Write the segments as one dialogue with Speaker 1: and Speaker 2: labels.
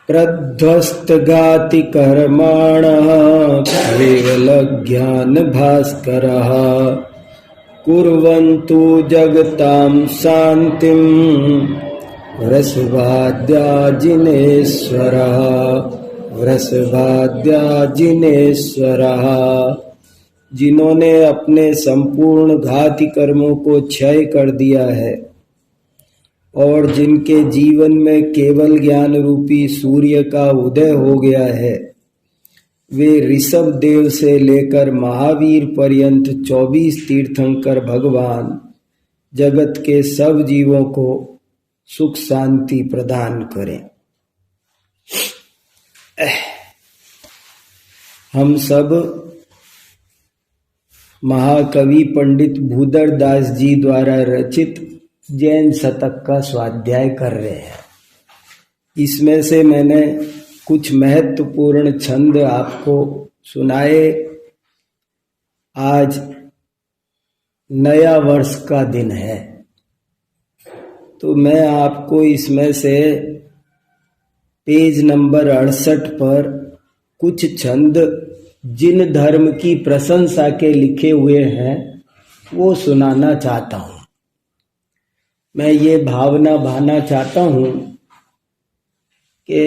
Speaker 1: प्रध्वस्तगाति कर्माणः केवलज्ञानभास्करः कुर्वन्तु जगतां शान्तिं वृषभाद्याजिनेश्वरः वृषभाद्याजिनेश्वरः। जिन्होंने अपने संपूर्ण घाती कर्मों को क्षय कर दिया है और जिनके जीवन में केवल ज्ञान रूपी सूर्य का उदय हो गया है, वे ऋषभ देव से लेकर महावीर पर्यंत 24 तीर्थंकर भगवान जगत के सब जीवों को सुख शांति प्रदान करें। हम सब महाकवि पंडित भूदर दास जी द्वारा रचित जैन शतक का स्वाध्याय कर रहे हैं। इसमें से मैंने कुछ महत्वपूर्ण छंद आपको सुनाए। आज नया वर्ष का दिन है, तो मैं आपको इसमें से पेज नंबर 68 पर कुछ छंद जिन धर्म की प्रशंसा के लिखे हुए हैं वो सुनाना चाहता हूँ। मैं ये भावना बहाना चाहता हूँ कि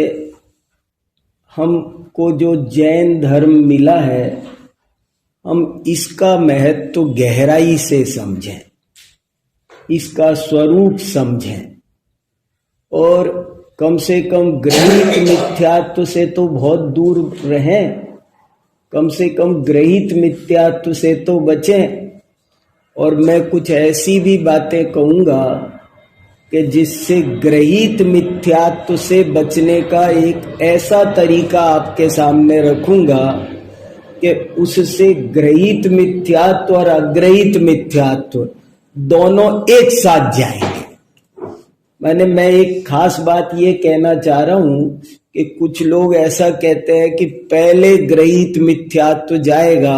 Speaker 1: हमको जो जैन धर्म मिला है, हम इसका महत्व गहराई से समझें, इसका स्वरूप समझें और कम से कम ग्रहित मिथ्यात्व से तो बहुत दूर रहें, कम से कम ग्रहित मिथ्यात्व से तो बचें। और मैं कुछ ऐसी भी बातें कहूँगा कि जिससे ग्रहित मिथ्यात्व से बचने का एक ऐसा तरीका आपके सामने रखूँगा कि उससे ग्रहित मिथ्यात्व और अग्रहित मिथ्यात्व दोनों एक साथ जाएंगे। मैं एक खास बात ये कहना चाह रहा हूँ कि कुछ लोग ऐसा कहते हैं कि पहले ग्रहित मिथ्यात्व जाएगा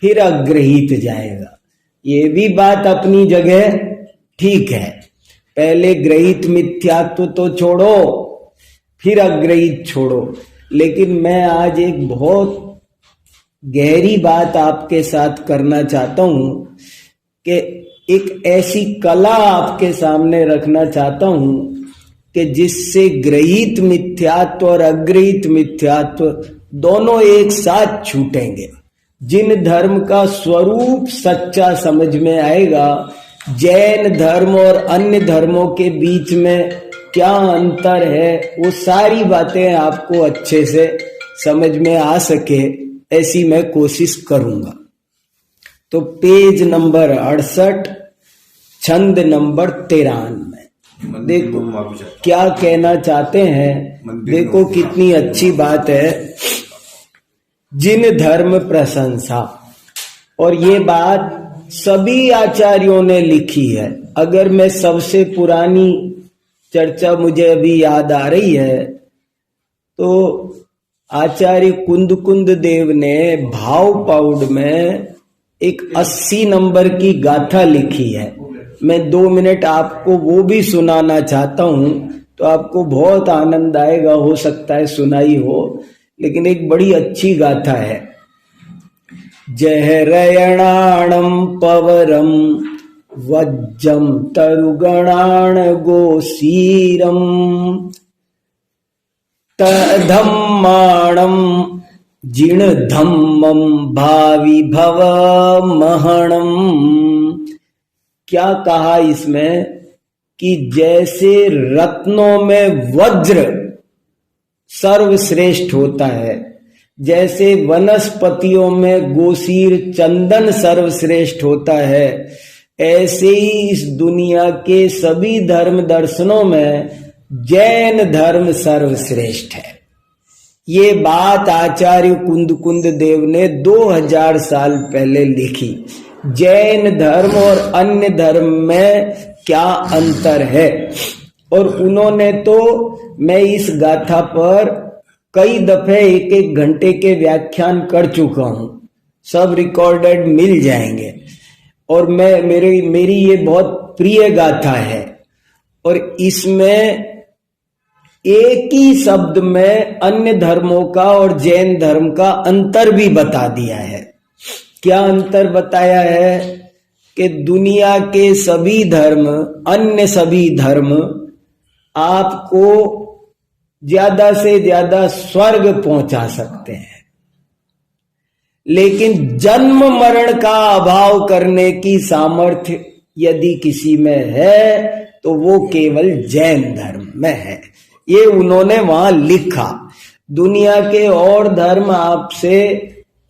Speaker 1: फिर अग्रहित जाएगा। ये भी बात अपनी जगह ठीक है, पहले ग्रहित मिथ्यात्व तो छोड़ो फिर अग्रहित छोड़ो। लेकिन मैं आज एक बहुत गहरी बात आपके साथ करना चाहता हूँ कि एक ऐसी कला आपके सामने रखना चाहता हूँ कि जिससे ग्रहित मिथ्यात्व और अग्रहित मिथ्यात्व दोनों एक साथ छूटेंगे। जिन धर्म का स्वरूप सच्चा समझ में आएगा, जैन धर्म और अन्य धर्मों के बीच में क्या अंतर है, वो सारी बातें आपको अच्छे से समझ में आ सके, ऐसी मैं कोशिश करूंगा। तो पेज नंबर 68 छंद नंबर 93 देखो क्या कहना चाहते हैं। देखो कितनी अच्छी बात है, जिन धर्म प्रशंसा। और ये बात सभी आचार्यों ने लिखी है। अगर मैं सबसे पुरानी चर्चा मुझे अभी याद आ रही है तो आचार्य कुंद देव ने भाव पाउड में एक 80 नंबर की गाथा लिखी है। मैं 2 मिनट आपको वो भी सुनाना चाहता हूँ, तो आपको बहुत आनंद आएगा। हो सकता है सुनाई हो, लेकिन एक बड़ी अच्छी गाथा है। जहरयणाणं पवरं वज्जं तरुगणाण गोसीरं तधम्माणं जिणधम्मं भावि भवमहणं। क्या कहा इसमें कि जैसे रत्नों में वज्र सर्वश्रेष्ठ होता है, जैसे वनस्पतियों में गोसीर चंदन सर्वश्रेष्ठ होता है, ऐसे ही इस दुनिया के सभी धर्म दर्शनों में जैन धर्म सर्वश्रेष्ठ है। ये बात आचार्य कुंद देव ने 2000 साल पहले लिखी। जैन धर्म और अन्य धर्म में क्या अंतर है, और उन्होंने तो, मैं इस गाथा पर कई दफे 1-1 घंटे के व्याख्यान कर चुका हूं, सब रिकॉर्डेड मिल जाएंगे। और मेरी ये बहुत प्रिय गाथा है। और इसमें एक ही शब्द में अन्य धर्मों का और जैन धर्म का अंतर भी बता दिया है। क्या अंतर बताया है कि दुनिया के सभी धर्म, अन्य सभी धर्म आपको ज्यादा से ज्यादा स्वर्ग पहुंचा सकते हैं, लेकिन जन्म मरण का अभाव करने की सामर्थ्य यदि किसी में है तो वो केवल जैन धर्म में है। ये उन्होंने वहां लिखा। दुनिया के और धर्म आपसे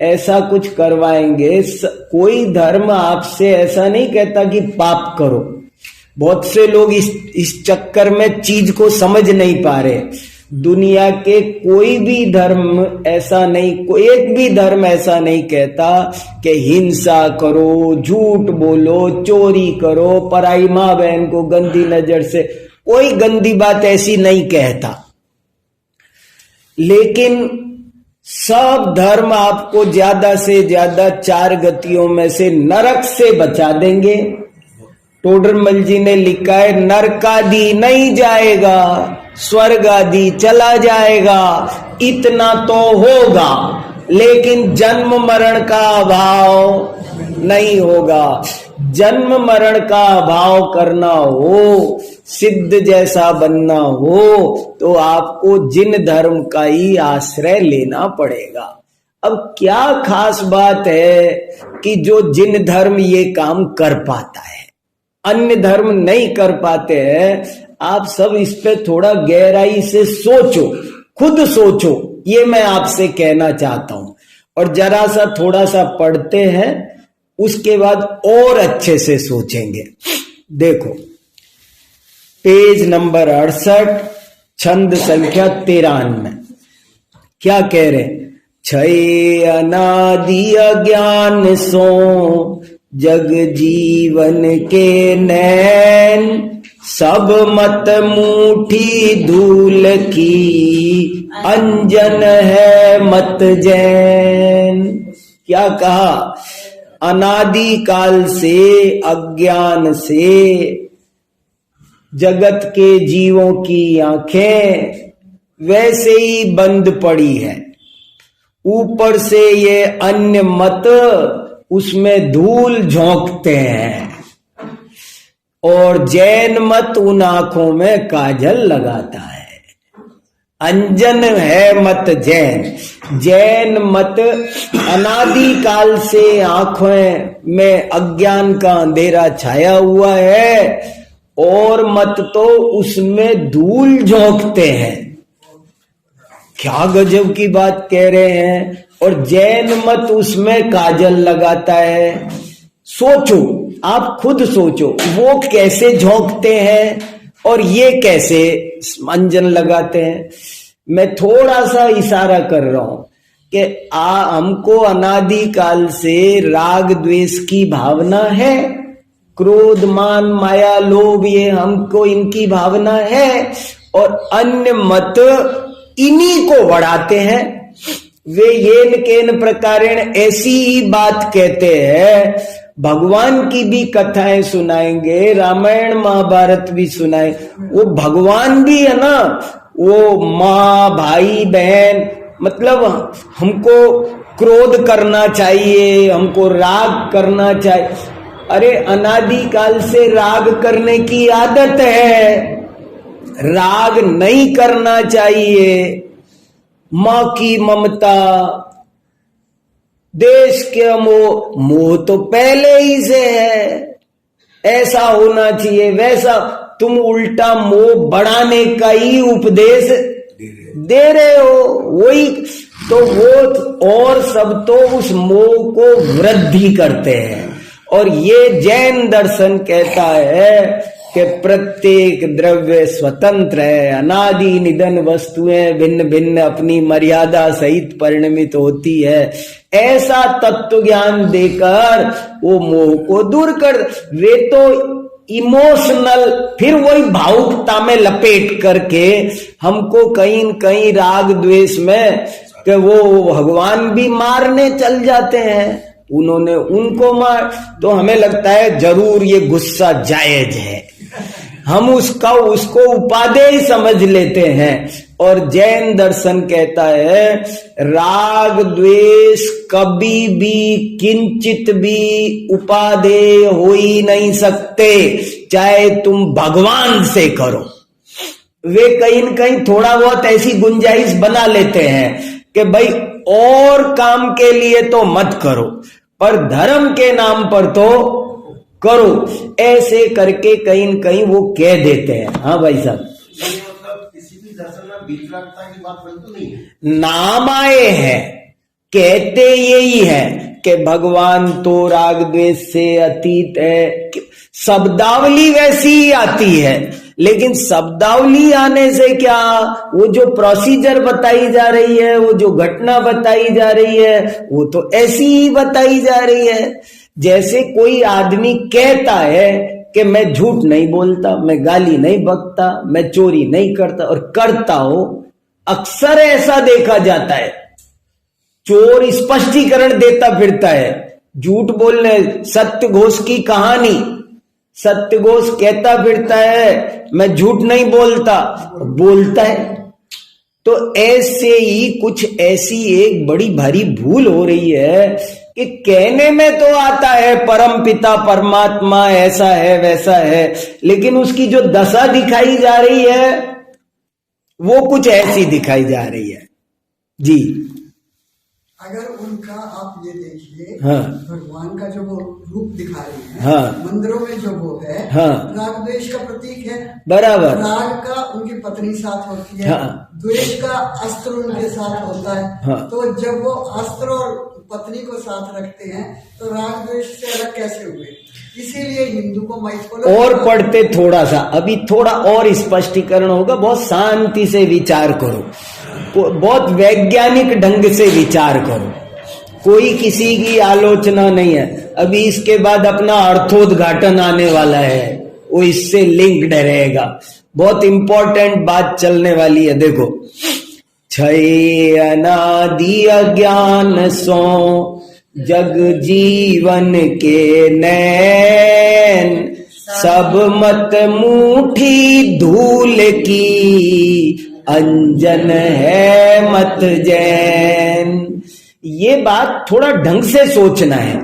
Speaker 1: ऐसा कुछ करवाएंगे, कोई धर्म आपसे ऐसा नहीं कहता कि पाप करो। बहुत से लोग इस चक्कर में चीज को समझ नहीं पा रहे। दुनिया के कोई भी धर्म ऐसा नहीं, एक भी धर्म ऐसा नहीं कहता कि हिंसा करो, झूठ बोलो, चोरी करो, पराई माँ बहन को गंदी नजर से, कोई गंदी बात ऐसी नहीं कहता। लेकिन सब धर्म आपको ज्यादा से ज्यादा 4 गतियों में से नरक से बचा देंगे। टोडरमल जी ने लिखा है, नरकादि नहीं जाएगा, स्वर्ग आदि चला जाएगा, इतना तो होगा, लेकिन जन्म मरण का अभाव नहीं होगा। जन्म मरण का अभाव करना हो, सिद्ध जैसा बनना हो, तो आपको जिन धर्म का ही आश्रय लेना पड़ेगा। अब क्या खास बात है कि जो जिन धर्म ये काम कर पाता है, अन्य धर्म नहीं कर पाते हैं। आप सब इस पे थोड़ा गहराई से सोचो, खुद सोचो, ये मैं आपसे कहना चाहता हूं। और जरा सा थोड़ा सा पढ़ते हैं, उसके बाद और अच्छे से सोचेंगे। देखो पेज नंबर 68, छंद संख्या 93, क्या कह रहे? क्षय अनादि अज्ञान सो जग जीवन के नैन, सब मत मुठी धूल की, अंजन है मत जैन। क्या कहा? अनादि काल से, अज्ञान से जगत के जीवों की आंखें वैसे ही बंद पड़ी है। ऊपर से ये अन्य मत उसमें धूल झोंकते हैं, और जैन मत उन आंखों में काजल लगाता है। अंजन है मत जैन। जैन मत अनादि काल से आंखों में अज्ञान का अंधेरा छाया हुआ है, और मत तो उसमें धूल झोंकते हैं। क्या गजब की बात कह रहे हैं। और जैन मत उसमें काजल लगाता है। सोचो, आप खुद सोचो, वो कैसे झोंकते हैं और ये कैसे अंजन लगाते हैं। मैं थोड़ा सा इशारा कर रहा हूं कि हमको अनादि काल से राग द्वेष की भावना है, क्रोध मान माया लोभ ये हमको इनकी भावना है, और अन्य मत इन्हीं को बढ़ाते हैं। वे येन केन प्रकारेण ऐसी ही बात कहते हैं। भगवान की भी कथाएं सुनाएंगे, रामायण महाभारत भी सुनाए। वो भगवान भी है ना, वो माँ भाई बहन, मतलब हमको क्रोध करना चाहिए, हमको राग करना चाहिए। अरे अनादि काल से राग करने की आदत है, राग नहीं करना चाहिए। माँ की ममता, देश के मोह तो पहले ही से है, ऐसा होना चाहिए वैसा। तुम उल्टा मोह बढ़ाने का ही उपदेश दे रहे हो। वही तो वो, और सब तो उस मोह को वृद्धि करते हैं। और ये जैन दर्शन कहता है कि प्रत्येक द्रव्य स्वतंत्र है, अनादि निधन वस्तुएं भिन्न भिन्न अपनी मर्यादा सहित परिणमित होती है। ऐसा तत्व ज्ञान देकर वो मोह को दूर कर। वे तो इमोशनल, फिर वही भावुकता में लपेट करके हमको कहीं न कहीं राग द्वेष में कि वो भगवान भी मारने चल जाते हैं। उन्होंने उनको मार, तो हमें लगता है जरूर ये गुस्सा जायज है। हम उसको उपादेय समझ लेते हैं। और जैन दर्शन कहता है राग द्वेष कभी भी किंचित भी उपादेय हो ही नहीं सकते, चाहे तुम भगवान से करो। वे कहीं न कहीं थोड़ा बहुत ऐसी गुंजाइश बना लेते हैं कि भाई और काम के लिए तो मत करो, पर धर्म के नाम पर तो करो, ऐसे करके कहीं न कहीं वो कह देते हैं। हाँ भाई साहब,
Speaker 2: मतलब किसी भी दर्शन में विकल्पता की बात बिल्कुल नहीं है।
Speaker 1: नाम आए हैं, कहते यही है कि भगवान तो राग द्वेष से अतीत है, शब्दावली वैसी ही आती है, लेकिन शब्दावली आने से क्या, वो जो प्रोसीजर बताई जा रही है, वो जो घटना बताई जा रही है, वो तो ऐसी ही बताई जा रही है। जैसे कोई आदमी कहता है कि मैं झूठ नहीं बोलता, मैं गाली नहीं बकता, मैं चोरी नहीं करता, और करता हो, अक्सर ऐसा देखा जाता है। चोर स्पष्टीकरण देता फिरता है, झूठ बोलने, सत्य घोष की कहानी, सत्य घोष कहता फिरता है मैं झूठ नहीं बोलता, बोलता है। तो ऐसे ही कुछ ऐसी एक बड़ी भारी भूल हो रही है कि कहने में तो आता है परम पिता परमात्मा ऐसा है वैसा है, लेकिन उसकी जो दशा दिखाई जा रही है वो कुछ ऐसी दिखाई जा रही है। जी,
Speaker 3: अगर उनका आप ये देखिए,
Speaker 1: हाँ,
Speaker 3: भगवान का जो वो रूप दिखा रहे हैं,
Speaker 1: हाँ,
Speaker 3: मंदिरों में जो वो है,
Speaker 1: हाँ,
Speaker 3: राग द्वेष का प्रतीक है,
Speaker 1: बराबर।
Speaker 3: राग का उनकी पत्नी साथ होती है,
Speaker 1: हाँ,
Speaker 3: द्वेष का अस्त्र उनके साथ होता है।
Speaker 1: हाँ,
Speaker 3: तो जब वो अस्त्र और पत्नी को साथ रखते हैं तो राग द्वेष से अलग कैसे हुए? इसीलिए हिंदू को मैथोलॉजी
Speaker 1: और पढ़ते थोड़ा सा, अभी थोड़ा और स्पष्टीकरण होगा, बहुत शांति से विचार करो, बहुत वैज्ञानिक ढंग से विचार करो, कोई किसी की आलोचना नहीं है। अभी इसके बाद अपना अर्थोद्घाटन आने वाला है, वो इससे लिंक्ड रहेगा, बहुत इंपॉर्टेंट बात चलने वाली है। देखो, क्षय अनादि अज्ञान सो जग जीवन के नैन, सब मत मुट्ठी धूल की अंजन है मत जैन। ये बात थोड़ा ढंग से सोचना है।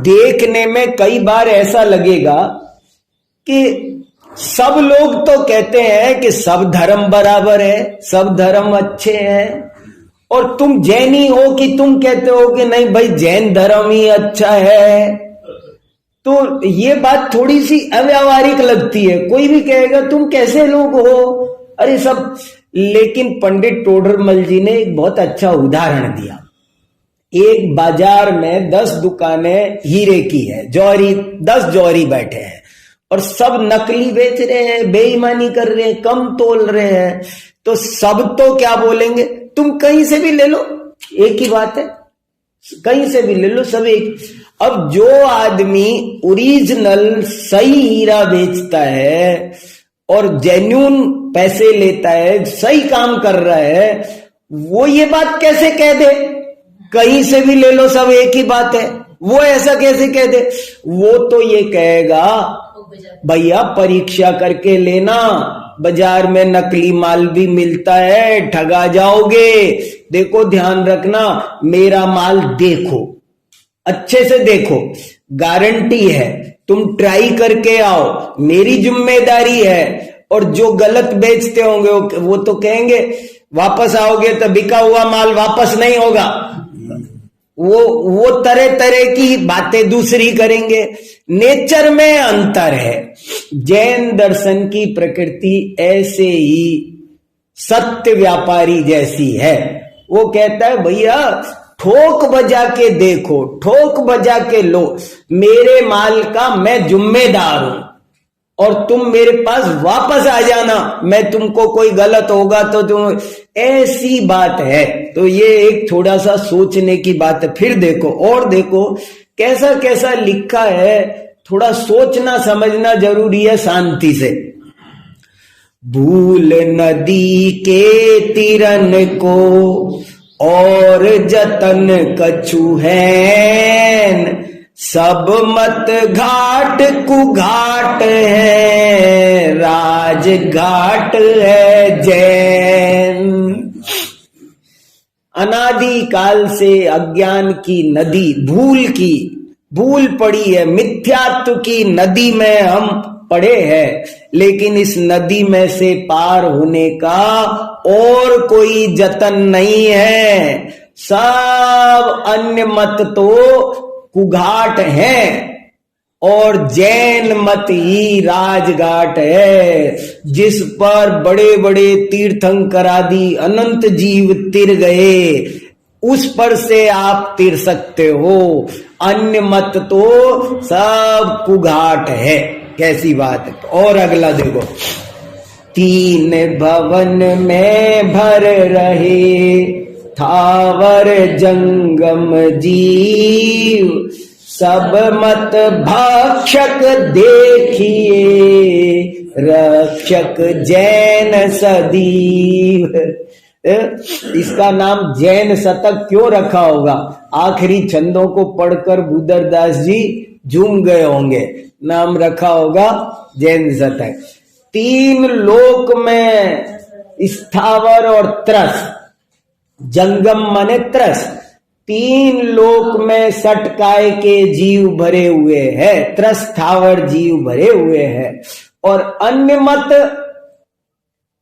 Speaker 1: देखने में कई बार ऐसा लगेगा कि सब लोग तो कहते हैं कि सब धर्म बराबर है, सब धर्म अच्छे हैं, और तुम जैनी हो कि तुम कहते हो कि नहीं भाई जैन धर्म ही अच्छा है। तो ये बात थोड़ी सी अव्यावहारिक लगती है। कोई भी कहेगा तुम कैसे लोग हो, अरे सब। लेकिन पंडित टोडरमल जी ने एक बहुत अच्छा उदाहरण दिया। एक बाजार में 10 दुकानें हीरे की है, जौहरी 10 जौहरी बैठे हैं और सब नकली बेच रहे हैं, बेईमानी कर रहे हैं, कम तोल रहे हैं। तो सब तो क्या बोलेंगे, तुम कहीं से भी ले लो, एक ही बात है, कहीं से भी ले लो, सब एक। अब जो आदमी ओरिजिनल सही हीरा बेचता है और जेन्युइन पैसे लेता है, सही काम कर रहा है, वो ये बात कैसे कह दे कहीं से भी ले लो सब एक ही बात है? वो ऐसा कैसे कह दे? वो तो ये कहेगा भैया परीक्षा करके लेना, बाजार में नकली माल भी मिलता है, ठगा जाओगे, देखो ध्यान रखना, मेरा माल देखो, अच्छे से देखो, गारंटी है, तुम ट्राई करके आओ, मेरी जिम्मेदारी है। और जो गलत बेचते होंगे वो तो कहेंगे वापस आओगे तो बिका हुआ माल वापस नहीं होगा, वो तरह तरह की बातें दूसरी करेंगे। नेचर में अंतर है। जैन दर्शन की प्रकृति ऐसे ही सत्य व्यापारी जैसी है। वो कहता है भैया ठोक बजा के देखो, ठोक बजा के लो, मेरे माल का मैं जिम्मेदार हूं और तुम मेरे पास वापस आ जाना, मैं तुमको कोई गलत होगा तो तुम, ऐसी बात है। तो ये एक थोड़ा सा सोचने की बात है। फिर देखो और देखो कैसा कैसा लिखा है, थोड़ा सोचना समझना जरूरी है शांति से। भूल नदी के तिरन को और जतन कछु हैन, सब मत घाट कुघाट है, राज घाट है जैन। अनादि काल से अज्ञान की नदी, भूल पड़ी है, मिथ्यात्व की नदी में हम पड़े हैं, लेकिन इस नदी में से पार होने का और कोई जतन नहीं है। सब अन्य मत तो कुघाट हैं और जैन मत ही राजघाट है, जिस पर बड़े बड़े तीर्थंकर आदि अनंत जीव तिर गए, उस पर से आप तिर सकते हो। अन्य मत तो सब कुघाट है। कैसी बात है। और अगला देखो, तीन भवन में भर रहे थावर जंगम जीव, सब मत भक्षक देखिए रक्षक जैन सदीव। इसका नाम जैन शतक क्यों रखा होगा? आखिरी छंदों को पढ़कर बुदरदास जी झूम गए होंगे, नाम रखा होगा जैन शतक। तीन लोक में स्थावर और त्रस, जंगम माने त्रस, तीन लोक में सटकाए के जीव भरे हुए हैं, त्रस थावर जीव भरे हुए हैं। और अन्य मत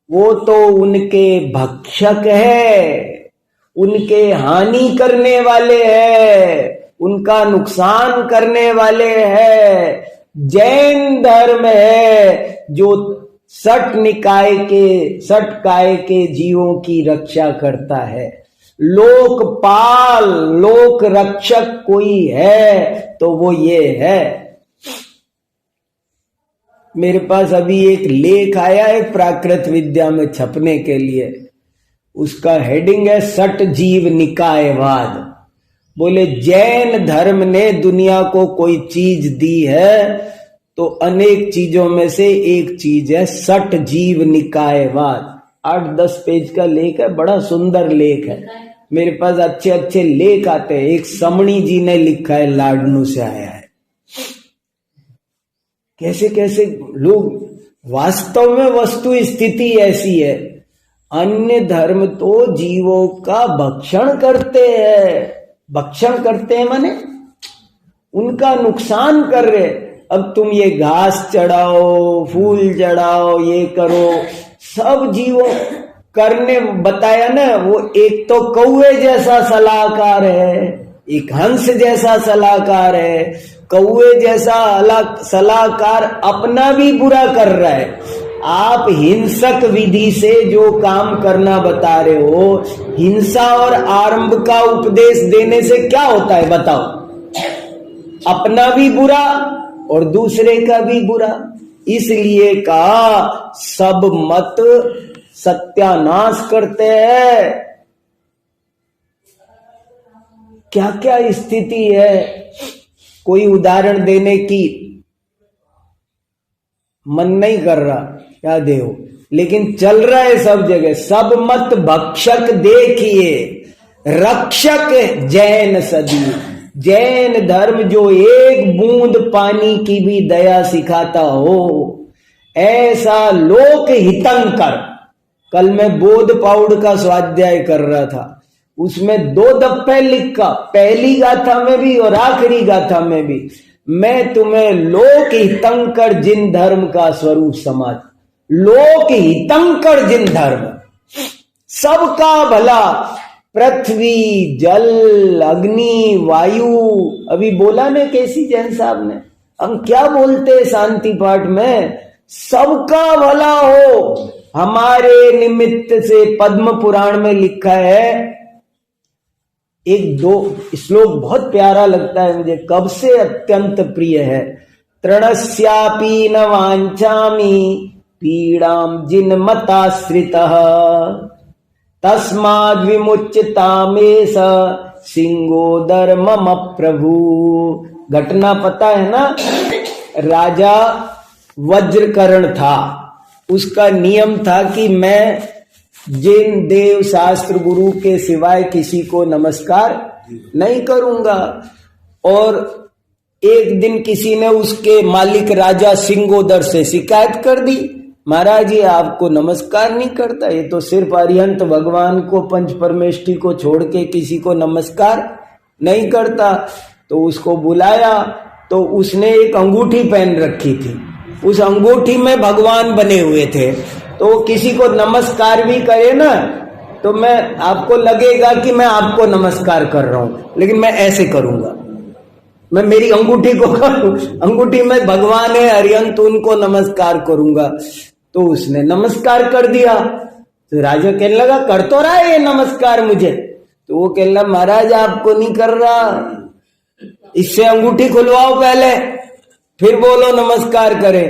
Speaker 1: वो तो उनके भक्षक है, उनके हानि करने वाले हैं, उनका नुकसान करने वाले हैं। जैन धर्म है जो सट काय के जीवों की रक्षा करता है। लोकपाल, लोक रक्षक कोई है तो वो ये है। मेरे पास अभी एक लेख आया है प्राकृत विद्या में छपने के लिए, उसका हेडिंग है सट जीव निकायवाद। बोले जैन धर्म ने दुनिया को कोई चीज दी है तो अनेक चीजों में से एक चीज है सट जीव निकायवाद। 8-10 पेज का लेख है, बड़ा सुंदर लेख है। मेरे पास अच्छे अच्छे लेख आते हैं। एक समणी जी ने लिखा है, लाडनू से आया है। कैसे कैसे लोग, वास्तव में वस्तु स्थिति ऐसी है, अन्य धर्म तो जीवों का भक्षण करते हैं। भक्षण करते हैं माने उनका नुकसान कर रहे। अब तुम ये घास चढ़ाओ, फूल चढ़ाओ, ये करो, सब जीवों करने बताया ना। वो एक तो कौवे जैसा सलाहकार है, एक हंस जैसा सलाहकार है। कौवे जैसा सलाहकार अपना भी बुरा कर रहा है। आप हिंसक विधि से जो काम करना बता रहे हो, हिंसा और आरंभ का उपदेश देने से क्या होता है बताओ? अपना भी बुरा और दूसरे का भी बुरा। इसलिए कहा सब मत सत्यानाश करते हैं। क्या क्या स्थिति है, कोई उदाहरण देने की मन नहीं कर रहा, क्या देव, लेकिन चल रहा है सब जगह। सब मत भक्षक देखिए रक्षक जैन सदी। जैन धर्म जो एक बूंद पानी की भी दया सिखाता हो, ऐसा लोक हितंकर। कल मैं बोध पाउड का स्वाध्याय कर रहा था, उसमें 2 दफे लिखा, पहली गाथा में भी और आखिरी गाथा में भी। मैं तुम्हें लोक हितंकर जिन धर्म का स्वरूप समाज, लोक हितंकर जिन धर्म, सबका भला, पृथ्वी जल अग्नि वायु। अभी बोला ना केसी जैन साहब ने, हम क्या बोलते शांति पाठ में, सबका भला हो हमारे निमित्त से। पद्म पुराण में लिखा है, 1-2 श्लोक बहुत प्यारा लगता है मुझे, कब से अत्यंत प्रिय है। तृणस्यापि न वांछामि पीड़ाम जिन मताश्रितः, तस्माद् विमुच्यतामेष सिंहोदर मम प्रभु। घटना पता है ना, राजा वज्रकर्ण था, उसका नियम था कि मैं जिन देव शास्त्र गुरु के सिवाय किसी को नमस्कार नहीं करूंगा। और एक दिन किसी ने उसके मालिक राजा सिंगोदर से शिकायत कर दी, महाराज ये आपको नमस्कार नहीं करता, ये तो सिर्फ अरिहंत भगवान को पंच परमेष्ठी को छोड़ के किसी को नमस्कार नहीं करता। तो उसको बुलाया तो उसने एक अंगूठी पहन रखी थी, उस अंगूठी में भगवान बने हुए थे। तो किसी को नमस्कार भी करे ना तो मैं आपको लगेगा कि मैं आपको नमस्कार कर रहा हूं, लेकिन मैं ऐसे करूंगा, मैं मेरी अंगूठी को अंगूठी में भगवान है अरिहंत, उनको नमस्कार करूंगा। तो उसने नमस्कार कर दिया। तो राजा कहने लगा कर तो रहा है ये नमस्कार मुझे। तो वो कहने लगा महाराज आपको नहीं कर रहा, इससे अंगूठी खुलवाओ पहले फिर बोलो नमस्कार करे।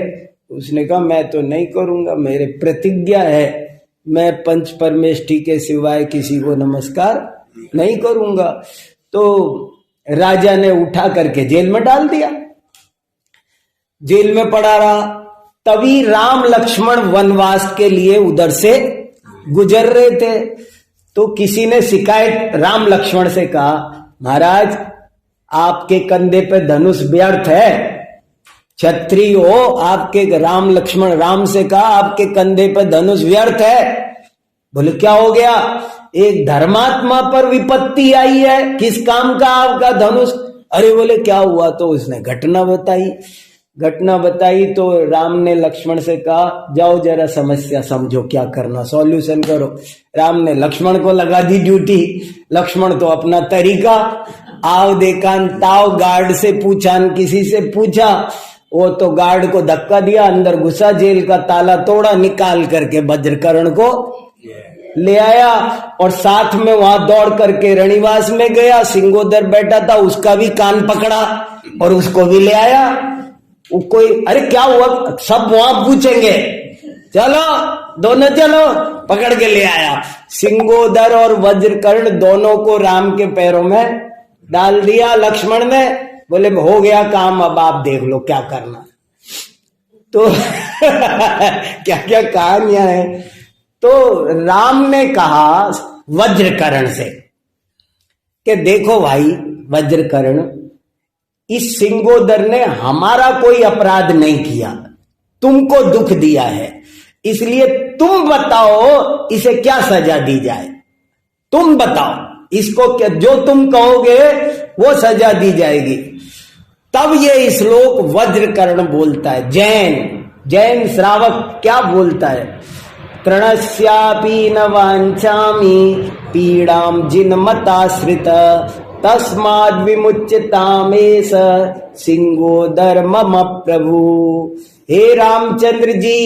Speaker 1: उसने कहा मैं तो नहीं करूंगा, मेरे प्रतिज्ञा है मैं पंच परमेष्ठी के सिवाय किसी को नमस्कार नहीं करूंगा। तो राजा ने उठा करके जेल में डाल दिया, जेल में पड़ा रहा। तभी राम लक्ष्मण वनवास के लिए उधर से गुजर रहे थे। तो किसी ने शिकायत राम लक्ष्मण से कहा महाराज आपके कंधे पे धनुष व्यर्थ है, क्षत्रिय हो आपके। राम लक्ष्मण राम से कहा आपके कंधे पे धनुष व्यर्थ है। बोले क्या हो गया? एक धर्मात्मा पर विपत्ति आई है, किस काम का आपका धनुष? अरे बोले क्या हुआ? तो उसने घटना बताई। तो राम ने लक्ष्मण से कहा जाओ जरा समस्या समझो, क्या करना सॉल्यूशन करो। राम ने लक्ष्मण को लगा दी ड्यूटी। लक्ष्मण तो अपना तरीका, आओ देखान ताओ, गार्ड से पूछा किसी से पूछा, वो तो गार्ड को धक्का दिया, अंदर घुसा, जेल का ताला तोड़ा, निकाल करके वज्रकर्ण को ले आया और साथ में वहां दौड़ करके रणिवास में गया। सिंगोदर बैठा था, उसका भी कान पकड़ा और उसको भी ले आया। वो कोई अरे क्या हुआ सब वहां पूछेंगे, चलो दोनों चलो, पकड़ के ले आया। सिंगोदर और वज्रकर्ण दोनों को राम के पैरों में डाल दिया लक्ष्मण ने। बोले हो गया काम, अब आप देख लो क्या करना। तो क्या क्या कहानियां हैं। तो राम ने कहा वज्रकर्ण से कि देखो भाई वज्रकर्ण, इस सिंगोदर ने हमारा कोई अपराध नहीं किया, तुमको दुख दिया है, इसलिए तुम बताओ इसे क्या सजा दी जाए। तुम बताओ इसको, क्या जो तुम कहोगे वो सजा दी जाएगी। तब ये श्लोक वज्रकर्ण बोलता है। जैन श्रावक क्या बोलता है? तृणस्यापि न वाञ्छामि पीड़ाम जिनमताश्रित तस्माद् विमुच्यतामेष सिंगोदर मम प्रभु। हे रामचंद्र जी,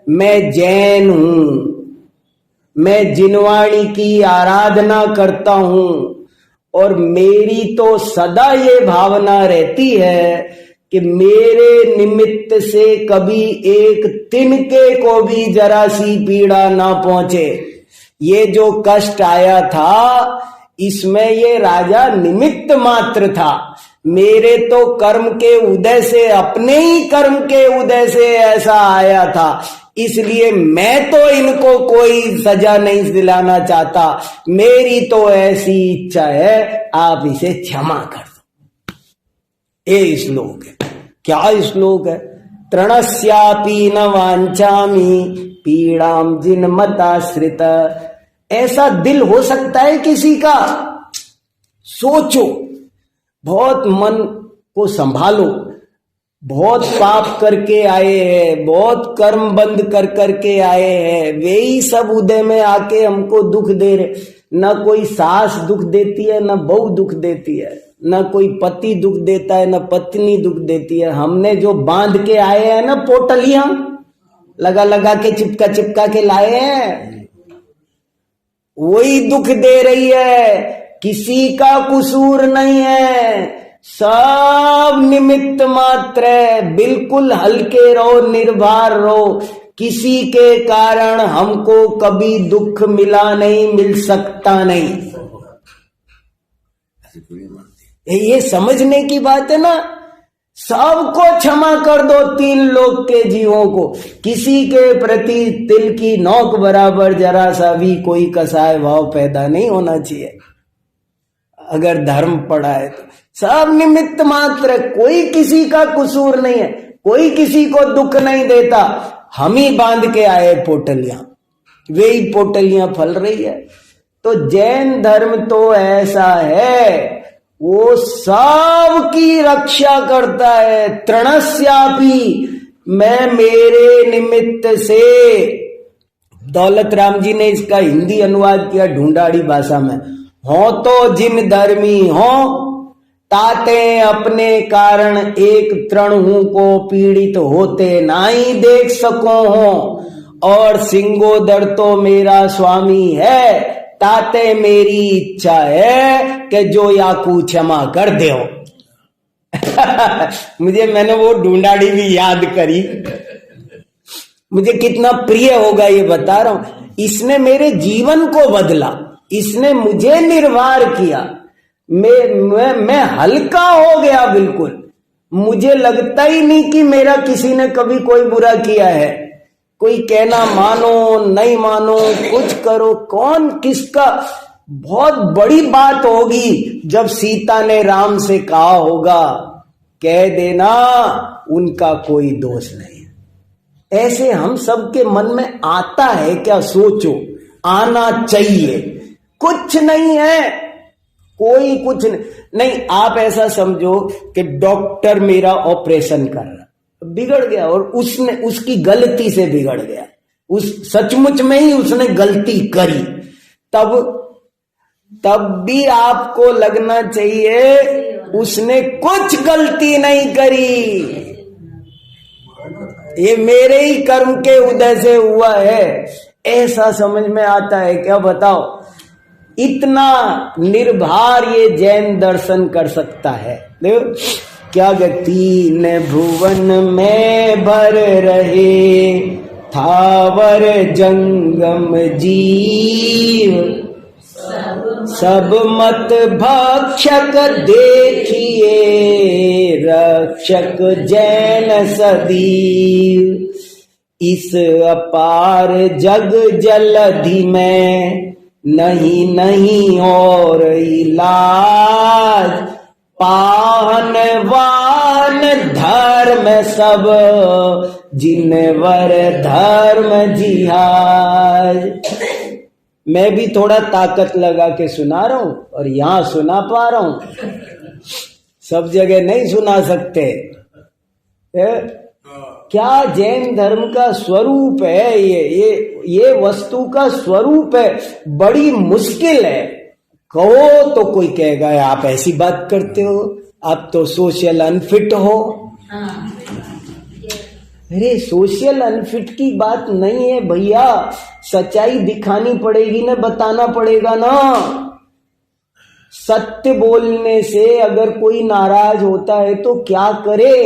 Speaker 1: मैं जैन हूं, मैं जिनवाणी की आराधना करता हूं और मेरी तो सदा ये भावना रहती है कि मेरे निमित्त से कभी एक तिनके को भी जरा सी पीड़ा ना पहुंचे। ये जो कष्ट आया था इसमें ये राजा निमित्त मात्र था। मेरे तो कर्म के उदय से, अपने ही कर्म के उदय से ऐसा आया था, इसलिए मैं तो इनको कोई सजा नहीं दिलाना चाहता। मेरी तो ऐसी इच्छा है, आप इसे क्षमा कर दो। ये श्लोक है। क्या श्लोक है? तृणस्यापि न वाञ्छामि पीड़ाम जिनमताश्रित। ऐसा दिल हो सकता है किसी का? सोचो, बहुत मन को संभालो। बहुत पाप करके आए हैं, बहुत कर्म बंद कर करके आए हैं, वे ही सब उदय में आके हमको दुख दे रहे। न कोई सास दुख देती है, न बहू दुख देती है, न कोई पति दुख देता है, न पत्नी दुख देती है। हमने जो बांध के आए हैं ना पोटलियां, लगा लगा के चिपका चिपका के लाए हैं, वही दुख दे रही है। किसी का कसूर नहीं है, सब निमित्त मात्र है। बिल्कुल हल्के रहो, निर्भर रहो। किसी के कारण हमको कभी दुख मिला नहीं, मिल सकता नहीं। ये समझने की बात है ना। सबको क्षमा कर दो, तीन लोग के जीवों को। किसी के प्रति तिल की नोक बराबर जरा सा भी कोई कसाय भाव पैदा नहीं होना चाहिए। अगर धर्म पड़ा है तो सब निमित्त मात्र है, कोई किसी का कसूर नहीं है, कोई किसी को दुख नहीं देता। हम ही बांध के आए पोटलियां, वे ही पोटलियां फल रही है। तो जैन धर्म तो ऐसा है, वो सब की रक्षा करता है। तृणस्यापि, मैं मेरे निमित्त से, दौलत राम जी ने इसका हिंदी अनुवाद किया ढूंढाड़ी भाषा में, हो तो जिन धर्मी हो ताते अपने कारण एक तृणहू को पीड़ित होते नाही देख सको हो, और सिंगोदर तो मेरा स्वामी है, ताते मेरी इच्छा है कि जो याकू क्षमा कर दे। मैंने वो ढूंढाड़ी भी याद करी, मुझे कितना प्रिय होगा ये बता रहा हूं। इसने मेरे जीवन को बदला, इसने मुझे निर्वार किया, मैं हल्का हो गया बिल्कुल। मुझे लगता ही नहीं कि मेरा किसी ने कभी कोई बुरा किया है। कोई कहना मानो नहीं मानो, कुछ करो, कौन किसका, बहुत बड़ी बात होगी जब सीता ने राम से कहा होगा, कह देना उनका कोई दोष नहीं। ऐसे हम सबके मन में आता है क्या? सोचो, आना चाहिए। कुछ नहीं है, कोई कुछ नहीं। आप ऐसा समझो कि डॉक्टर मेरा ऑपरेशन कर रहा, बिगड़ गया, और उसकी गलती से बिगड़ गया, उस सचमुच में ही उसने गलती करी, तब भी आपको लगना चाहिए उसने कुछ गलती नहीं करी, ये मेरे ही कर्म के उदय से हुआ है। ऐसा समझ में आता है क्या? बताओ, इतना निर्भर ये जैन दर्शन कर सकता है। देखो क्या गति न भुवन में भर रहे, थावर जंगम जीव, सब मत भक्षक देखिए, रक्षक जैन सदीव। इस अपार जग जलधि में नहीं नहीं और इलाज, पाहन वान धर्म सब, जिनवर धर्म जिहाज। मैं भी थोड़ा ताकत लगा के सुना रहा हूं, और यहां सुना पा रहा हूं, सब जगह नहीं सुना सकते। क्या जैन धर्म का स्वरूप है ये वस्तु का स्वरूप है। बड़ी मुश्किल है। कहो तो कोई कहेगा आप ऐसी बात करते हो, आप तो सोशल अनफिट हो। अरे सोशल अनफिट की बात नहीं है भैया, सच्चाई दिखानी पड़ेगी ना, बताना पड़ेगा ना। सत्य बोलने से अगर कोई नाराज होता है तो क्या करे।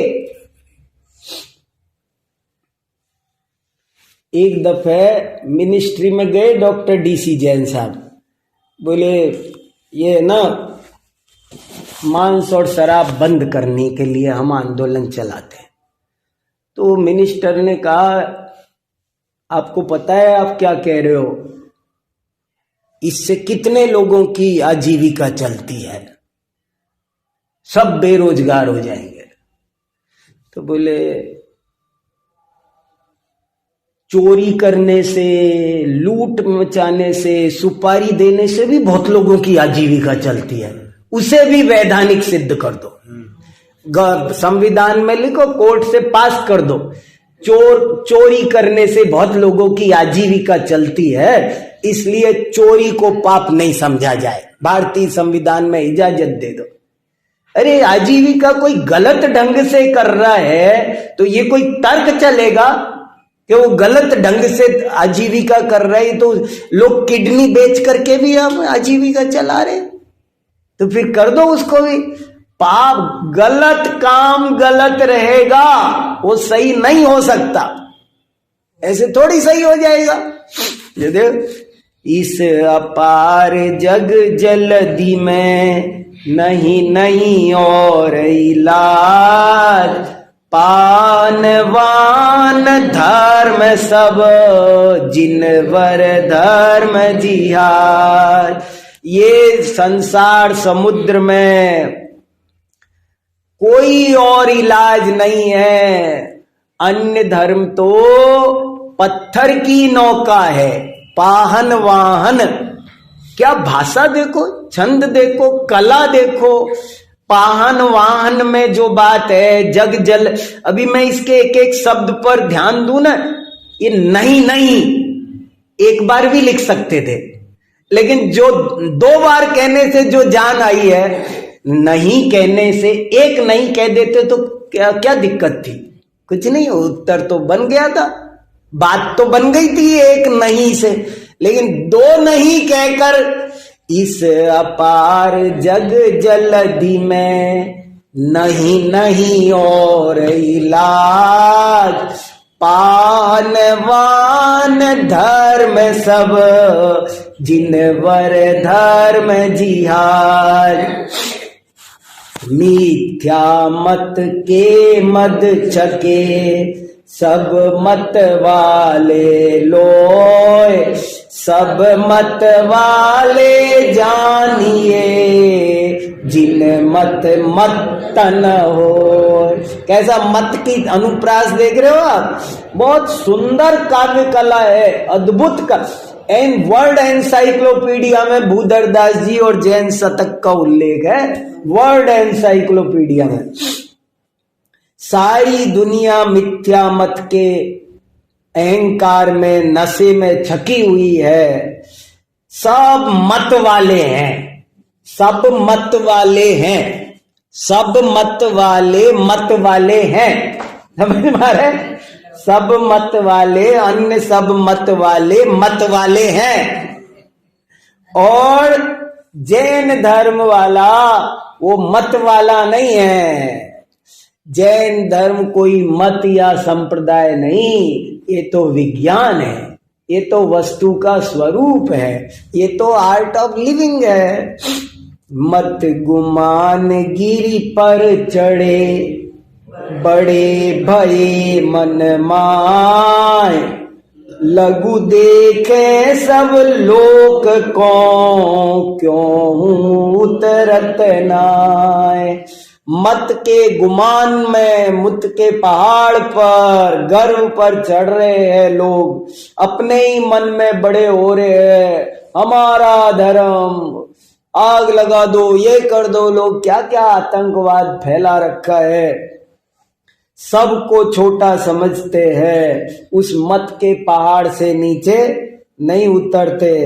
Speaker 1: एक दफे मिनिस्ट्री में गए डॉक्टर डीसी जैन साहब, बोले ये ना मांस और शराब बंद करने के लिए हम आंदोलन चलाते हैं। तो मिनिस्टर ने कहा आपको पता है आप क्या कह रहे हो, इससे कितने लोगों की आजीविका चलती है, सब बेरोजगार हो जाएंगे। तो बोले चोरी करने से, लूट मचाने से, सुपारी देने से भी बहुत लोगों की आजीविका चलती है, उसे भी वैधानिक सिद्ध कर दो, संविधान में लिखो, कोर्ट से पास कर दो। चोरी करने से बहुत लोगों की आजीविका चलती है, इसलिए चोरी को पाप नहीं समझा जाए, भारतीय संविधान में इजाजत दे दो। अरे आजीविका कोई गलत ढंग से कर रहा है तो ये कोई तर्क चलेगा कि वो गलत ढंग से आजीविका कर रहा है? तो लोग किडनी बेच करके भी हम आजीविका चला रहे, तो फिर कर दो उसको भी। पाप, गलत काम गलत रहेगा, वो सही नहीं हो सकता, ऐसे थोड़ी सही हो जाएगा। ये देख, इस अपार जग जलधि में नहीं नहीं और इलाज, पान वान धर्म सब, जिनवर धर्म जिहाज। ये संसार समुद्र में कोई और इलाज नहीं है। अन्य धर्म तो पत्थर की नौका है, पाहन वाहन। क्या भाषा देखो, छंद देखो, कला देखो। पाहन वाहन में जो बात है, जग जल, अभी मैं इसके एक एक शब्द पर ध्यान दूं ना, ये नहीं नहीं एक बार भी लिख सकते थे, लेकिन जो 2 बार कहने से जो जान आई है, नहीं कहने से एक नहीं कह देते तो क्या क्या दिक्कत थी? कुछ नहीं, उत्तर तो बन गया था, बात तो बन गई थी एक नहीं से। लेकिन 2 नहीं कहकर इस अपार जग जलधि में नहीं नहीं और इलाज, पान वान धर्म सब जिनवर धर्म जिहाज। मिथ्या मत के मद छके सब मत वाले लोय, सब मत वाले जानिए जिन मत मत न हो। कैसा मत की अनुप्रास देख रहे हो आप? बहुत सुंदर काव्य कला है, अद्भुत का। एन वर्ल्ड एनसाइक्लोपीडिया में भूधरदास जी और जैन शतक का उल्लेख है, वर्ल्ड एनसाइक्लोपीडिया में। सारी दुनिया मिथ्या मत के अहंकार में, नशे में छकी हुई है। सब मत वाले हैं, सब मत वाले हैं, सब मत वाले हैं। समझ में आ रहा है? सब मत वाले, अन्य सब मत वाले हैं। और जैन धर्म वाला वो मत वाला नहीं है। जैन धर्म कोई मत या संप्रदाय नहीं, ये तो विज्ञान है, ये तो वस्तु का स्वरूप है, ये तो आर्ट ऑफ लिविंग है। मत गुमान गिरी पर चढ़े, बड़े भये मन माय, लघु देखे सब लोक को, क्यों उतरत नाय। मत के गुमान में, मुत के पहाड़ पर, गर्व पर चढ़ रहे हैं लोग, अपने ही मन में बड़े हो रहे हैं, हमारा धर्म, आग लगा दो, ये कर दो। लोग क्या क्या आतंकवाद फैला रखा है, सबको छोटा समझते हैं, उस मत के पहाड़ से नीचे नहीं उतरते।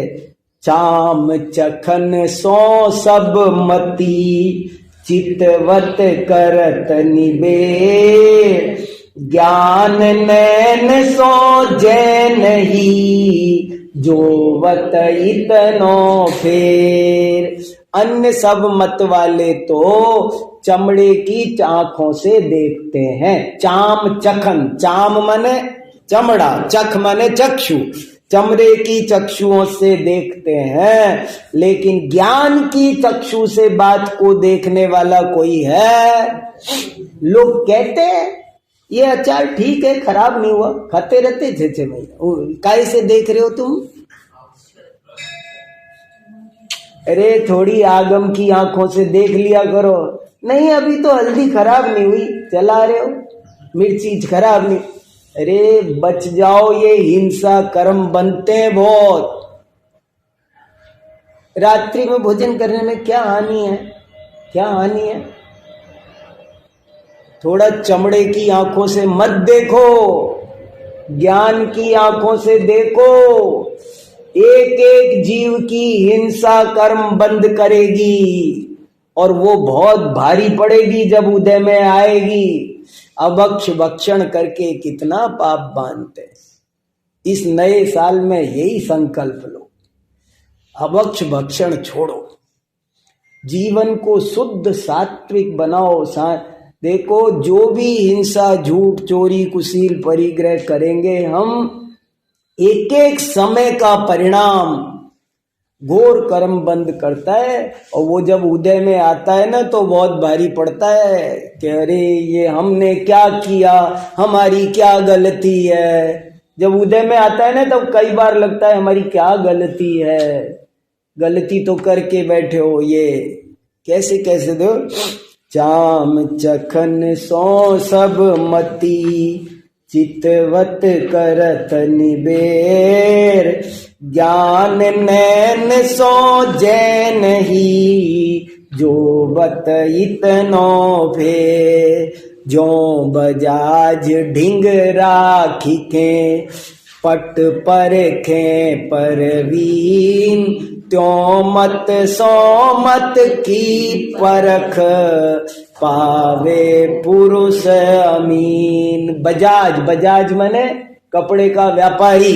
Speaker 1: चाम चखन सो सब मती, चितवत करत निबेर, ज्ञान नैन सो जैन ही, जोवत इतनो फेर। अन्य सब मत वाले तो चमड़े की आंखों से देखते हैं। चाम चखन, चाम माने चमड़ा, चख माने चक्षु, चमड़े की चक्षुओं से देखते हैं, लेकिन ज्ञान की चक्षु से बात को देखने वाला कोई है? लोग कहते हैं ये अचार ठीक है, खराब नहीं हुआ, खाते रहते 6 महीने, काहे से देख रहे हो तुम? अरे थोड़ी आगम की आंखों से देख लिया करो। नहीं अभी तो हल्दी खराब नहीं हुई, चला रहे हो, मिर्ची खराब नहीं। अरे बच जाओ, ये हिंसा कर्म बनते हैं बहुत। रात्रि में भोजन करने में क्या हानि है? क्या हानि है? थोड़ा चमड़े की आंखों से मत देखो, ज्ञान की आंखों से देखो। एक एक जीव की हिंसा कर्म बंद करेगी, और वो बहुत भारी पड़ेगी जब उदय में आएगी। अभक्ष भक्षण करके कितना पाप बांधते। इस नए साल में यही संकल्प लो, अभक्ष भक्षण छोड़ो, जीवन को शुद्ध सात्विक बनाओ। देखो जो भी हिंसा, झूठ, चोरी, कुशील, परिग्रह करेंगे हम, एक एक समय का परिणाम घोर कर्म बंद करता है। और वो जब उदय में आता है ना तो बहुत भारी पड़ता है कि अरे ये हमने क्या किया, हमारी क्या गलती है। जब उदय में आता है ना तब कई बार लगता है हमारी क्या गलती है। गलती तो करके बैठे हो, ये कैसे कैसे दो। चाम चखन सो सब मती, चितवत करत निबेर, ज्ञान नैन सो जैन ही, जो बत इतनो फेर, जो बजाज ढिंग राखी के, पट परखे परवीन, त्यों मत सो मत की परख, पावे पुरुष अमीन। बजाज, बजाज मने कपड़े का व्यापारी,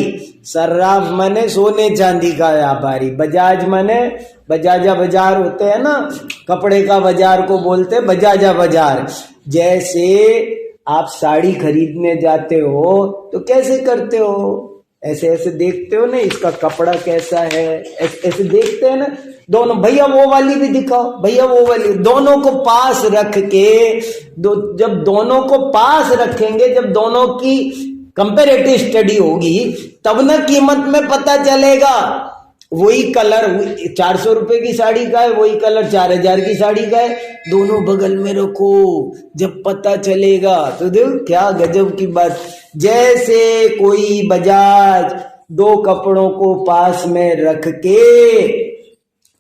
Speaker 1: सर्राफ मने सोने चांदी का व्यापारी। बजाज मने बजाजा बाजार होते हैं ना, कपड़े का बाजार को बोलते बजाजा बाजार। जैसे आप साड़ी खरीदने जाते हो तो कैसे करते हो, ऐसे ऐसे देखते हो ना, इसका कपड़ा कैसा है, ऐसे ऐसे देखते हैं ना। दोनों, भैया वो वाली भी दिखाओ, भैया वो वाली, दोनों को पास रख के जब दोनों को पास रखेंगे, जब दोनों की कंपैरेटिव स्टडी होगी, तब ना कीमत में पता चलेगा। वही कलर 400 रुपए की साड़ी का है, वही कलर 4000 की साड़ी का है, दोनों बगल में रखो, जब पता चलेगा। तो देखो क्या गजब की बात। जैसे कोई बजाज दो कपड़ों को पास में रख के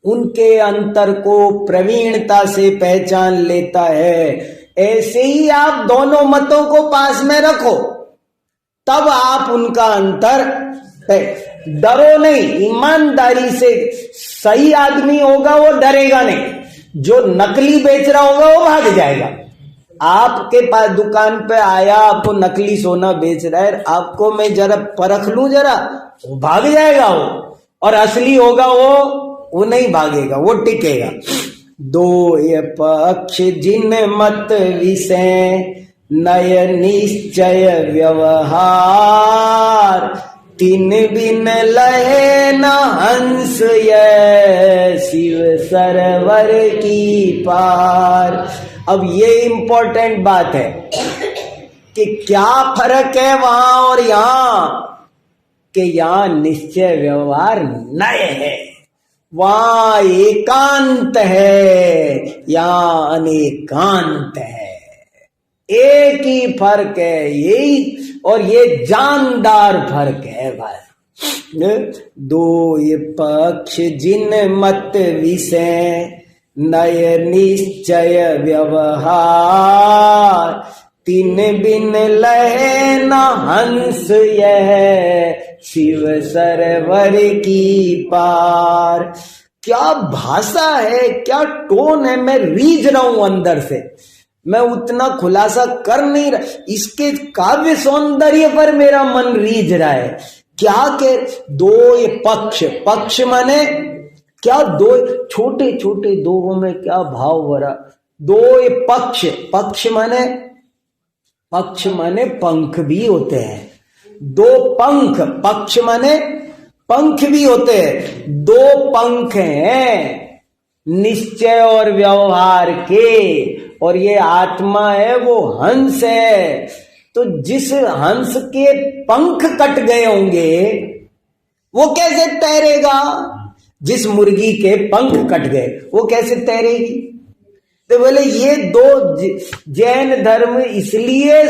Speaker 1: उनके अंतर को प्रवीणता से पहचान लेता है, ऐसे ही आप दोनों मतों को पास में रखो, तब आप उनका अंतर डरो नहीं, ईमानदारी से। सही आदमी होगा वो डरेगा नहीं, जो नकली बेच रहा होगा वो भाग जाएगा। आपके पास दुकान पे आया, आपको नकली सोना बेच रहा है, आपको मैं जरा परख लूं जरा, वो भाग जाएगा वो। और असली होगा वो नहीं भागेगा, वो टिकेगा। दो ये पक्ष जिन मत विषय, नय निश्चय व्यवहार, तीन बिन लहे न हंस ये, शिव सरवर की पार। अब ये इंपॉर्टेंट बात है कि क्या फर्क है वहां और यहां, कि यहां निश्चय व्यवहार नय है, वहां एकांत है, यहां अनेकांत है। एक ही फर्क है, यही, और ये जानदार फर्क है भाई। दो ये पक्ष जिन मत विषय, नय निश्चय व्यवहार, तीन बिन लहे न हंस यह, शिव सरवर की पार। क्या भाषा है, क्या टोन है, मैं रीझ रहा हूं अंदर से, मैं उतना खुलासा कर नहीं रहा, इसके काव्य सौंदर्य पर मेरा मन रीझ रहा है। क्या के दो ये पक्ष, पक्ष माने क्या, दो छोटे छोटे दो में क्या भाव भरा। दो ये पक्ष, पक्ष माने पंख भी होते हैं, दो पंख, पक्ष माने पंख भी होते हैं। दो पंख हैं निश्चय और व्यवहार के, और ये आत्मा है वो हंस है। तो जिस हंस के पंख कट गए होंगे वो कैसे तैरेगा, जिस मुर्गी के पंख कट गए वो कैसे तैरेगी। तो बोले ये दो, जैन धर्म इसलिए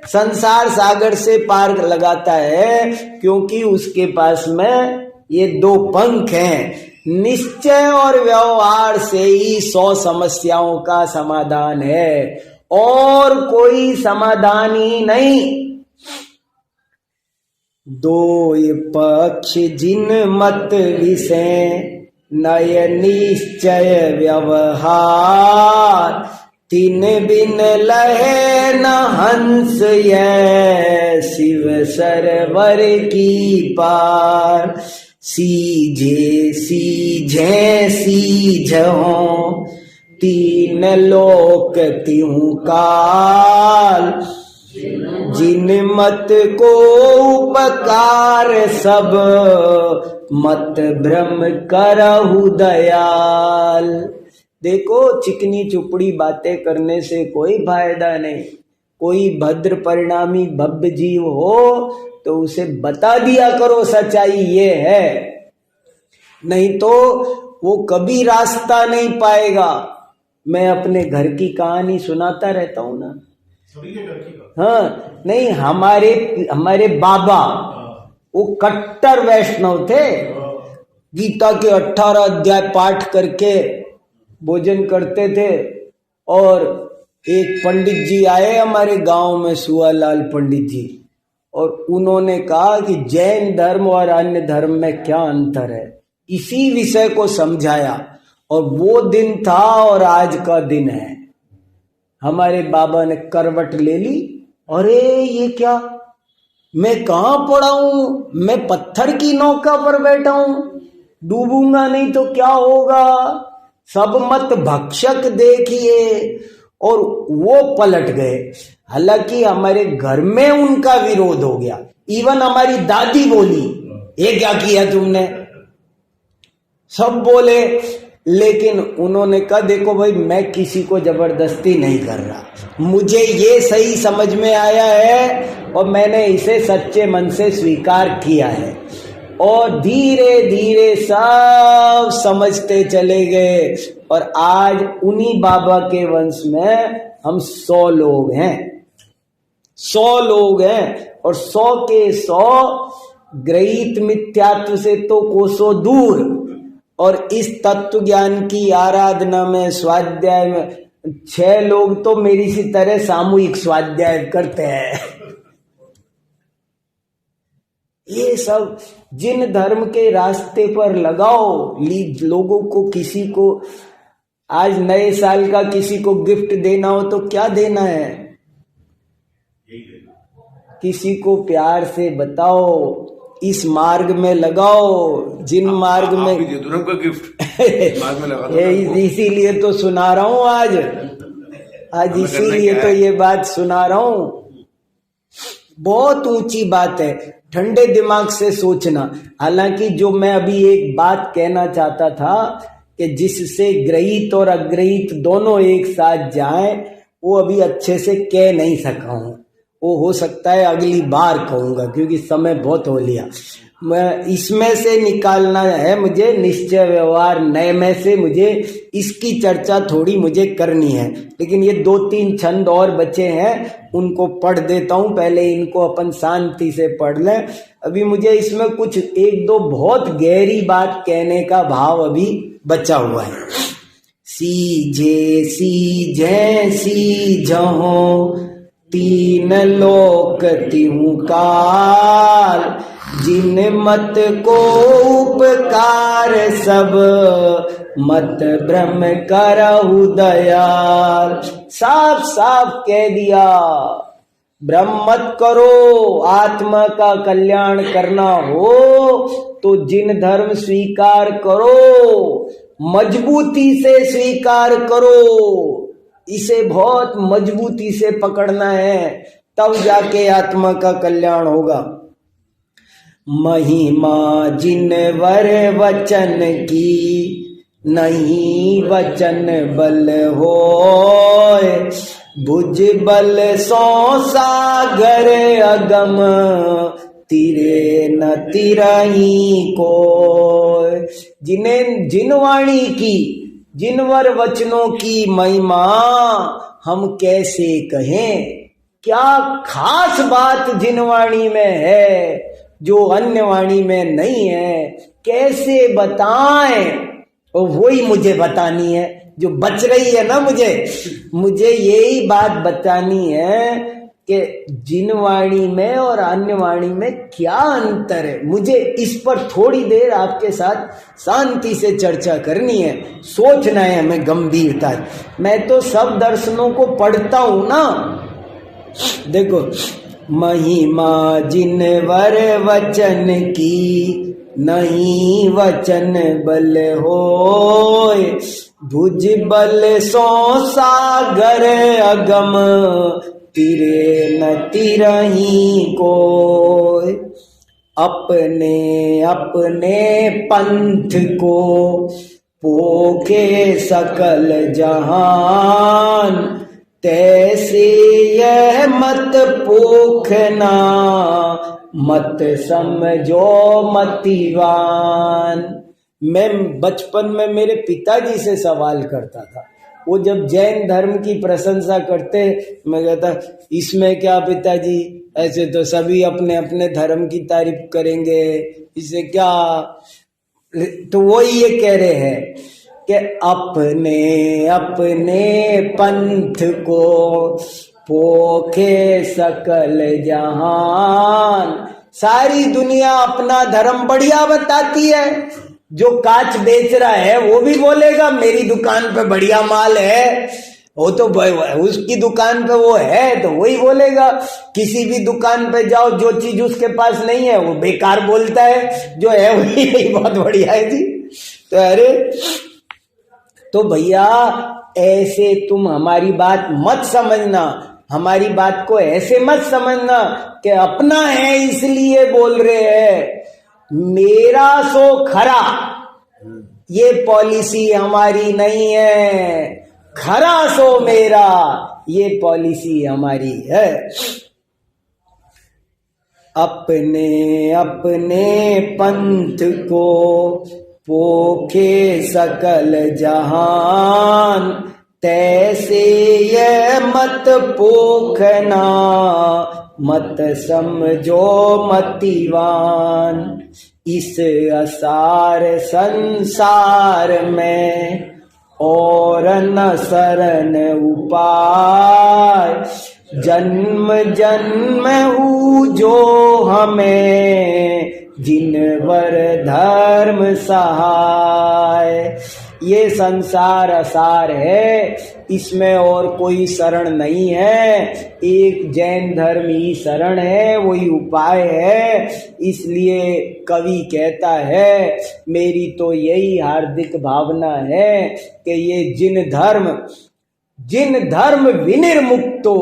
Speaker 1: संसार सागर से पार लगाता है क्योंकि उसके पास में ये दो पंख हैं। निश्चय और व्यवहार से ही 100 समस्याओं का समाधान है, और कोई समाधान ही नहीं। दो ये पक्ष जिन मत विषय, नय निश्चय व्यवहार, तीन बिन लहे न हंस ये, शिव सरवर की पार। सीझे सीझे सीझों, तीन लोक त्यों काल, जिन मत को उपकार सब, मत भ्रम करहु दयाल। देखो चिकनी चुपड़ी बातें करने से कोई फायदा नहीं। कोई भद्र परिणामी भव्य जीव हो तो उसे बता दिया करो सच्चाई ये है, नहीं तो वो कभी रास्ता नहीं पाएगा। मैं अपने घर की कहानी सुनाता रहता हूं ना।
Speaker 2: सभी के घर की बात।
Speaker 1: हाँ, नहीं, हमारे बाबा वो कट्टर वैष्णव थे। गीता के 18 अध्याय पाठ करके भोजन करते थे। और एक पंडित जी आए हमारे गांव में, सुआलाल पंडित जी, और उन्होंने कहा कि जैन धर्म और अन्य धर्म में क्या अंतर है, इसी विषय को समझाया। और वो दिन था और आज का दिन है। हमारे बाबा ने करवट ले ली। अरे ये क्या, मैं कहाँ पड़ा हूं, मैं पत्थर की नौका पर बैठा हूं, डूबूंगा नहीं तो क्या होगा, सब मत भक्षक देखिए। और वो पलट गए। हालांकि हमारे घर में उनका विरोध हो गया। इवन हमारी दादी बोली, ये क्या किया तुमने, सब बोले। लेकिन उन्होंने कहा देखो भाई, मैं किसी को जबरदस्ती नहीं कर रहा, मुझे ये सही समझ में आया है और मैंने इसे सच्चे मन से स्वीकार किया है। और धीरे धीरे सब समझते चले गए। और आज उन्हीं बाबा के वंश में हम 100 लोग हैं, 100 लोग हैं। और 100 के 100 ग्रहित मिथ्यात्व से तो कोसों दूर। और इस तत्व ज्ञान की आराधना में, स्वाध्याय में 6 लोग तो मेरी सी तरह सामूहिक स्वाध्याय करते हैं। ये सब जिन धर्म के रास्ते पर लगाओ। लोगों को, किसी को आज नए साल का किसी को गिफ्ट देना हो तो क्या देना है, किसी को प्यार से बताओ, इस मार्ग में लगाओ, जिन मार्ग में
Speaker 2: गिफ्ट मार्ग में लगा दो।
Speaker 1: इसीलिए तो सुना रहा हूं आज इसीलिए तो ये बात सुना रहा हूं। बहुत ऊंची बात है, ठंडे दिमाग से सोचना। हालांकि जो मैं अभी एक बात कहना चाहता था कि जिससे ग्रहित और अग्रहित दोनों एक साथ जाएं, वो अभी अच्छे से कह नहीं सका हूं। वो हो सकता है अगली बार कहूंगा, क्योंकि समय बहुत हो लिया। मैं इसमें से निकालना है मुझे, निश्चय व्यवहार नए में से मुझे इसकी चर्चा थोड़ी मुझे करनी है। लेकिन ये 2-3 छंद और बचे हैं, उनको पढ़ देता हूं। पहले इनको अपन शांति से पढ़ लें। अभी मुझे इसमें कुछ 1-2 बहुत गहरी बात कहने का भाव अभी बचा हुआ है। सीजे सीजहों 3 लोक तिहु काल, जिन मत को उपकार सब, मत ब्रह्म करहु दयाल। साफ साफ कह दिया, ब्रह्म मत करो। आत्मा का कल्याण करना हो तो जिन धर्म स्वीकार करो, मजबूती से स्वीकार करो। इसे बहुत मजबूती से पकड़ना है, तब जाके आत्मा का कल्याण होगा। महिमा जिनवर वचन की, नहीं वचन बल होय, भुज बल सो सागर अगम, तिरे न तिरही कोय। जिन वाणी की, जिनवर वचनों की महिमा हम कैसे कहें। क्या खास बात जिन वाणी में है जो अन्य वाणी में नहीं है, कैसे बताएं। और वही मुझे बतानी है जो बच रही है ना, मुझे यही बात बतानी है कि जिन वाणी में और अन्य वाणी में क्या अंतर है। मुझे इस पर थोड़ी देर आपके साथ शांति से चर्चा करनी है, सोचना है हमें गंभीरता। मैं तो सब दर्शनों को पढ़ता हूं ना। देखो, महिमा जिनवर वचन की, नहीं वचन बल होय, भुज बल सो सागर अगम, तिरे न तिरही कोय। अपने अपने पंथ को पोखे सकल जहान, तैसे यह मत पोखना, मत समझो मतिवान। मैं बचपन में मेरे पिताजी से सवाल करता था, वो जब जैन धर्म की प्रशंसा करते, मैं कहता इसमें क्या पिताजी, ऐसे तो सभी अपने अपने धर्म की तारीफ करेंगे, इससे क्या। तो वो ये कह रहे हैं कि अपने अपने पंथ को पोखे सकल जहान। सारी दुनिया अपना धर्म बढ़िया बताती है, जो कांच बेच रहा है वो भी बोलेगा मेरी दुकान पे बढ़िया माल है, वो तो उसकी दुकान पे वो है तो वही बोलेगा। किसी भी दुकान पे जाओ, जो चीज उसके पास नहीं है वो बेकार बोलता है, जो है वही बहुत बढ़िया है जी। तो अरे तो भैया ऐसे तुम हमारी बात मत समझना, हमारी बात को ऐसे मत समझना कि अपना है इसलिए बोल रहे हैं। मेरा सो खरा, ये पॉलिसी हमारी नहीं है, खरा सो मेरा, ये पॉलिसी हमारी है। अपने अपने पंथ को पोखे सकल जहान, तैसे ये मत पोखना, मत समझो मतिवान। इस असार संसार में और न शरण उपाय, जन्म जन्म जो हमें जिनवर धर्म सहाय। ये संसार असार है, इसमें और कोई शरण नहीं है, एक जैन धर्म ही शरण है, वही उपाय है। इसलिए कवि कहता है, मेरी तो यही हार्दिक भावना है कि ये जिन धर्म विनिर्मुक्तो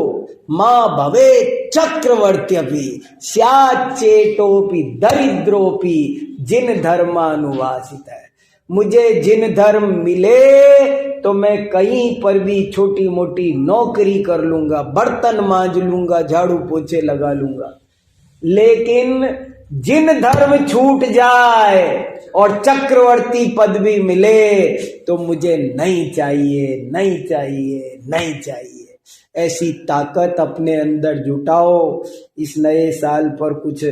Speaker 1: मां भवे चक्रवर्त्यपि स्याच्चेतोपि दरिद्रोपि जिन धर्मानुवासित है। मुझे जिन धर्म मिले तो मैं कहीं पर भी छोटी मोटी नौकरी कर लूंगा, बर्तन मांज लूंगा, झाड़ू पोछे लगा लूंगा, लेकिन जिन धर्म छूट जाए और चक्रवर्ती पदवी मिले तो मुझे नहीं चाहिए, नहीं चाहिए, नहीं चाहिए। ऐसी ताकत अपने अंदर जुटाओ, इस नए साल पर कुछ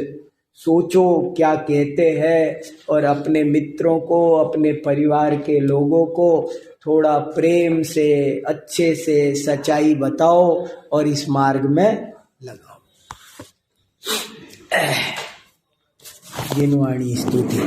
Speaker 1: सोचो क्या कहते हैं, और अपने मित्रों को, अपने परिवार के लोगों को थोड़ा प्रेम से, अच्छे से सच्चाई बताओ और इस मार्ग में लगाओ। जिनवाणी स्तुति।